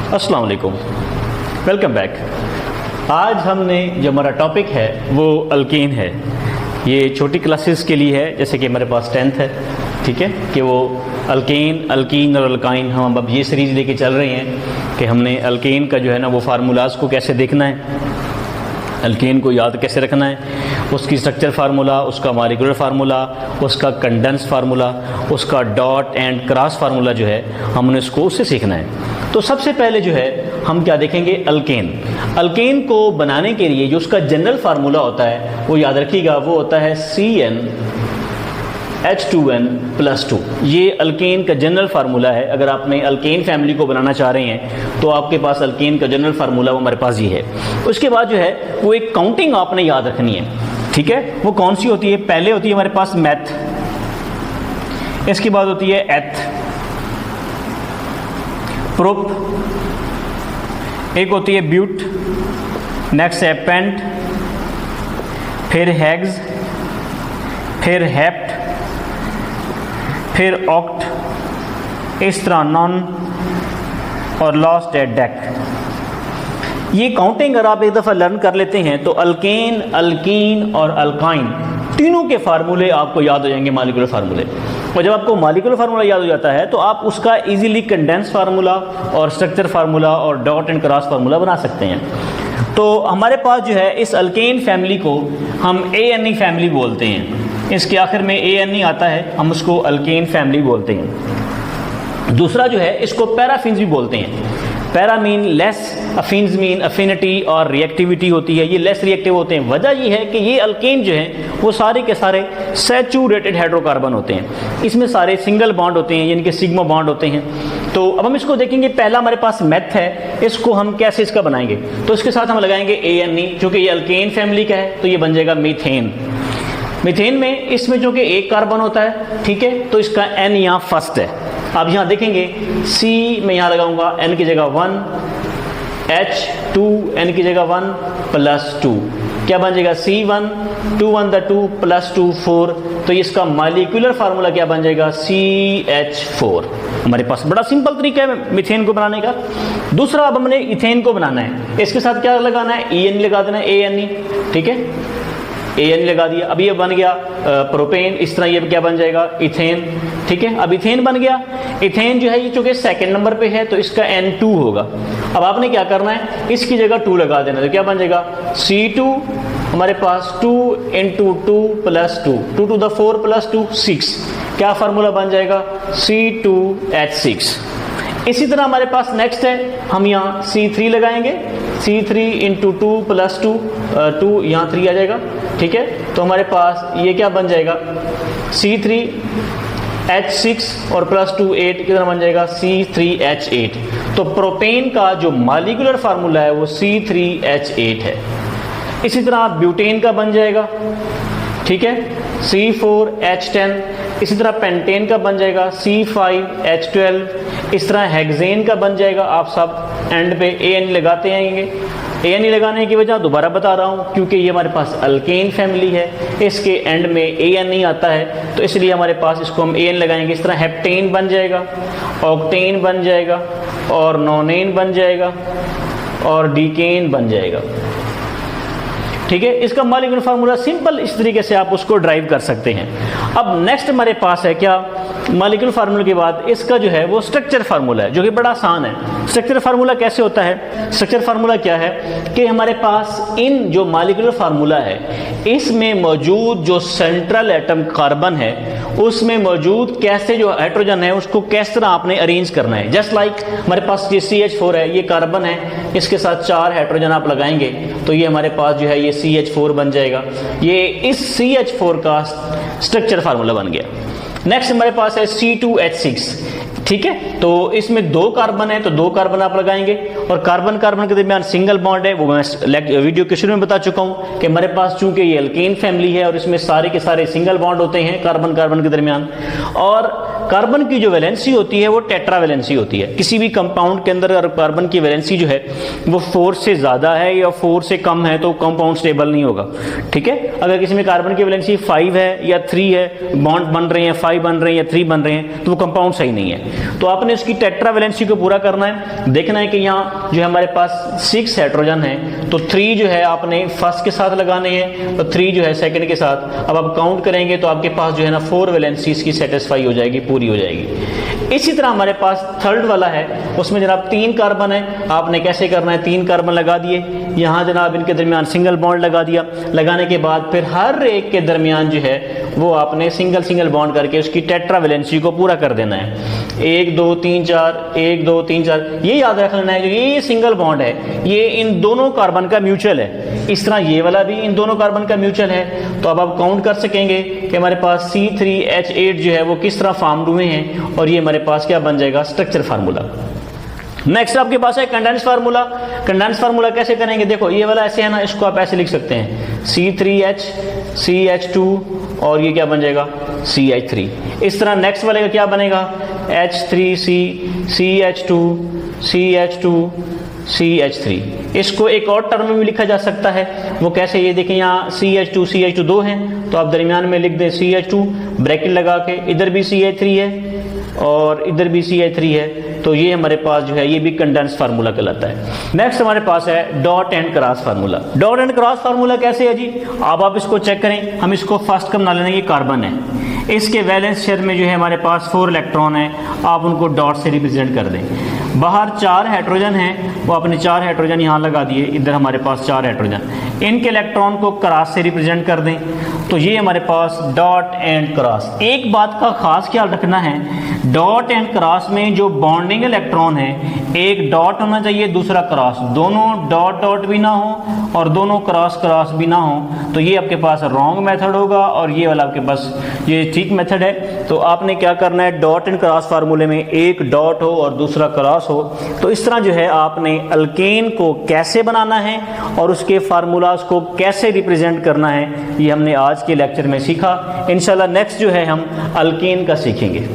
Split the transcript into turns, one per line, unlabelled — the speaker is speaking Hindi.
अस्सलाम वालेकुम, वेलकम बैक। आज हमने जो हमारा टॉपिक है वो अल्केन है। ये छोटी क्लासेस के लिए है, जैसे कि हमारे पास 10th है, ठीक है, कि वो अल्केन, अल्कीन और अल्काइन हम अब ये सीरीज़ लेके चल रहे हैं कि हमने अल्केन का जो है ना वो फार्मूलाज को कैसे देखना है, अल्केन को याद कैसे रखना है, उसकी स्ट्रक्चर फार्मूला, उसका मॉलिक्यूलर फार्मूला, उसका कंडेंस फार्मूला, उसका डॉट एंड क्रॉस फार्मूला जो है हमने उसको उससे सीखना है। तो सबसे पहले जो है हम क्या देखेंगे, अल्केन। अल्केन को बनाने के लिए जो उसका जनरल फार्मूला होता है वो याद रखिएगा, वो होता है CnH2n+2। ये अल्केन का जनरल फार्मूला है। अगर आपने अल्केन फैमिली को बनाना चाह रहे हैं तो आपके पास अल्केन का जनरल फार्मूला वो हमारे पास ये है। उसके बाद जो है वो एक काउंटिंग आपने याद रखनी है, ठीक है। वो कौन सी होती है? पहले होती है हमारे पास मैथ, इसके बाद होती है एथ, प्रोप, एक होती है ब्यूट, नेक्स्ट है पेंट, फिर हेग्स, फिर हेप्ट, फिर ऑक्ट, इस तरह नॉन और लास्ट है डेक। ये काउंटिंग अगर आप एक दफ़ा लर्न कर लेते हैं तो अल्केन, अल्कीन और अल्काइन तीनों के फार्मूले आपको याद हो जाएंगे, मॉलिक्यूलर फार्मूले। और जब आपको मॉलिक्यूलर फार्मूला याद हो जाता है तो आप उसका इजीली कंडेंस फार्मूला और स्ट्रक्चर फार्मूला और डॉट एंड क्रॉस फार्मूला बना सकते हैं। तो हमारे पास जो है इस अल्केन फैमिली को हम ANE फैमिली बोलते हैं। इसके आखिर में ANE आता है, हम उसको अल्केन फैमिली बोलते हैं। दूसरा जो है इसको पैराफिन्स भी बोलते हैं। Para mean less, affins mean affinity और रिएक्टिविटी होती है, ये लेस रिएक्टिव होते हैं। वजह ये है कि ये अल्केन जो हैं वो सारे के सारे सैचुरेटेड हाइड्रोकार्बन होते हैं। इसमें सारे सिंगल बॉन्ड होते हैं, यानी कि सिग्मा बॉन्ड होते हैं। तो अब हम इसको देखेंगे। पहला हमारे पास मेथ है, इसको हम कैसे इसका बनाएंगे, तो इसके साथ हम लगाएंगे ANE, क्योंकि ये अल्केन फैमिली का है तो ये बन जाएगा मीथेन। मीथेन में इसमें जो कि एक कार्बन होता है, ठीक है, तो इसका N यहाँ फर्स्ट है। आप यहाँ देखेंगे C में यहाँ लगाऊंगा N की जगह 1, H2 N की जगह 1 +2, क्या बन जाएगा C1, 2 1 द 2 +2 4। तो इसका मॉलिक्यूलर फार्मूला क्या बन जाएगा, CH4। हमारे पास बड़ा सिंपल तरीका है मीथेन को बनाने का। दूसरा, अब हमने इथेन को बनाना है। इसके साथ क्या लगाना है, EN लगा देना है, ANE, ठीक है, ANE लगा दिया। अब ये बन गया प्रोपेन। इस तरह ये क्या बन जाएगा, इथेन, ठीक है। अब इथेन बन गया। इथेन जो है ये चूंकि सेकंड नंबर पे है तो इसका N2 होगा। अब आपने क्या करना है, इसकी जगह 2 लगा देना, तो क्या बन जाएगा C2, हमारे पास 2 × 2 +2, 2 to the 4 +2 6, क्या फार्मूला बन जाएगा, C2H6। इसी तरह हमारे पास नेक्स्ट है, हम यहाँ C3 लगाएंगे, C3 × 2 +2, 2 यहाँ 3 आ जाएगा, ठीक है। तो हमारे पास ये क्या बन जाएगा, C3H6 और +2 8, कितना बन जाएगा, C3H8। तो प्रोपेन का जो मॉलिक्यूलर फार्मूला है वो C3H8 है। इसी तरह ब्यूटेन का बन जाएगा, ठीक है, C4H10। इसी तरह पेंटेन का बन जाएगा C5H12। इस तरह हेक्सेन का बन जाएगा। आप सब एंड पे ANE लगाते आएंगे। ANE लगाने की वजह दोबारा बता रहा हूँ, क्योंकि ये हमारे पास अल्केन फैमिली है, इसके एंड में ANE आता है, तो इसलिए हमारे पास इसको हम AN लगाएंगे। इस तरह हेप्टेन बन जाएगा, ऑक्टेन बन जाएगा, और नोनेन बन जाएगा, और डीकेन बन जाएगा, ठीक है। इसका मॉलिक्यूलर फार्मूला सिंपल इस तरीके से आप उसको ड्राइव कर सकते हैं। अब नेक्स्ट हमारे पास है क्या, मॉलिक्यूलर फार्मूला के बाद इसका जो है वो स्ट्रक्चर फार्मूला है, जो कि बड़ा आसान है। स्ट्रक्चर फार्मूला कैसे होता है, स्ट्रक्चर फार्मूला क्या है कि हमारे पास इन जो मॉलिक्यूलर फार्मूला है इसमें मौजूद जो सेंट्रल एटम कार्बन है उसमें मौजूद कैसे जो हाइड्रोजन है उसको किस तरह आपने अरेंज करना है। जस्ट लाइक हमारे पास ये CH4 है, ये कार्बन है, इसके साथ 4 हाइड्रोजन आप लगाएंगे तो ये हमारे पास जो है ये CH4 बन जाएगा। ये इस CH4 का स्ट्रक्चर फार्मूला बन गया। नेक्स्ट हमारे पास है C2H6, ठीक है। तो इसमें 2 कार्बन है तो 2 कार्बन आप लगाएंगे, और कार्बन कार्बन के दरमियान सिंगल बॉन्ड है, वो मैं वीडियो के शुरू में बता चुका हूँ कि हमारे पास चूंकि ये अल्केन फैमिली है और इसमें सारे के सारे सिंगल बॉन्ड होते हैं कार्बन कार्बन के दरमियान। और कार्बन की जो वैलेंसी होती है वो टेट्रा वैलेंसी होती है। किसी भी कंपाउंड के अंदर अगर कार्बन की वैलेंसी जो है वो 4 से ज़्यादा है या 4 से कम है तो कंपाउंड स्टेबल नहीं होगा, ठीक है। अगर किसी में कार्बन की वैलेंसी 5 है या 3 है, बॉन्ड बन रहे हैं, 5 बन रहे हैं या 3 बन रहे हैं, तो वो कंपाउंड सही नहीं है। तो आपने उसकी टेट्रा वैलेंसी को पूरा करना है। देखना है कि यहाँ जो है हमारे पास 6 हाइड्रोजन है, तो 3 जो है आपने फर्स्ट के साथ लगाने हैं, तो 3 जो है सेकंड के साथ। अब आप काउंट करेंगे तो आपके पास जो है ना 4 वैलेंसी इसकी सेटिस्फाई हो जाएगी, पूरी हो जाएगी। इसी तरह हमारे पास थर्ड वाला है, उसमें जनाब 3 कार्बन है। आपने कैसे करना है, 3 कार्बन लगा दिए, यहाँ जनाब इनके दरमियान सिंगल बॉन्ड लगा दिया। लगाने के बाद फिर हर एक के दरमियान जो है वो आपने सिंगल बॉन्ड करके उसकी टेट्रा वैलेंसी को पूरा कर देना है। 1 2 3 4, 1 2 3 4, ये याद रख लेना है जो ये सिंगल बॉन्ड है ये इन दोनों कार्बन का म्यूचुअल है। इस तरह ये वाला भी इन दोनों कार्बन का म्यूचुअल है। तो अब आप काउंट कर सकेंगे कि हमारे पास C3H8 जो है वो किस तरह फॉर्म्ड हुए हैं, और ये हमारे पास क्या बन जाएगा, स्ट्रक्चर फार्मूला। नेक्स्ट आपके पास है कंडेंस फार्मूला। कंडेंस फार्मूला कैसे करेंगे, देखो ये वाला ऐसे है ना, इसको आप ऐसे लिख सकते हैं C3H CH2 और ये क्या बन जाएगा CH3। इस तरह नेक्स्ट वाले का क्या बनेगा H3C CH2 CH2 CH3। इसको एक और टर्म में भी लिखा जा सकता है, वो कैसे, ये देखें यहाँ CH2 CH2 दो हैं, तो आप दरमियान में लिख दें CH2 ब्रैकेट लगा के, इधर भी CH3 है और इधर भी CH3 है, तो ये हमारे पास जो है ये भी कंडेंस फार्मूला कहलाता है। नेक्स्ट हमारे पास है dot and cross formula. Dot and cross formula कैसे है जी, अब आप इसको चेक करें। हम इसको फर्स्ट का बना लेना, ये कार्बन है, इसके वैलेंस शेयर में जो है हमारे पास 4 इलेक्ट्रॉन है, आप उनको डॉट से रिप्रेजेंट कर दें। बाहर 4 हाइड्रोजन हैं, वो अपने 4 हाइड्रोजन यहाँ लगा दिए, इधर हमारे पास 4 हाइड्रोजन, इनके इलेक्ट्रॉन को क्रॉस से रिप्रेजेंट कर दें, तो ये हमारे पास डॉट एंड क्रॉस। एक बात का खास ख्याल रखना है, डॉट एंड क्रॉस में जो बॉन्डिंग इलेक्ट्रॉन है, एक डॉट होना चाहिए, दूसरा क्रॉस, दोनों डॉट डॉट भी ना हो और दोनों क्रॉस क्रॉस भी ना हो, तो ये आपके पास रॉन्ग मेथड होगा, और ये वाला आपके पास ये ठीक मेथड है। तो आपने क्या करना है, डॉट एंड क्रॉस फार्मूले में एक डॉट हो और दूसरा क्रॉस हो। तो इस तरह जो है आपने अल्केन को कैसे बनाना है और उसके फार्मूलाज को कैसे रिप्रेजेंट करना है, ये हमने आज के लेक्चर में सीखा। इंशाल्लाह नेक्स्ट जो है हम अल्केन का सीखेंगे।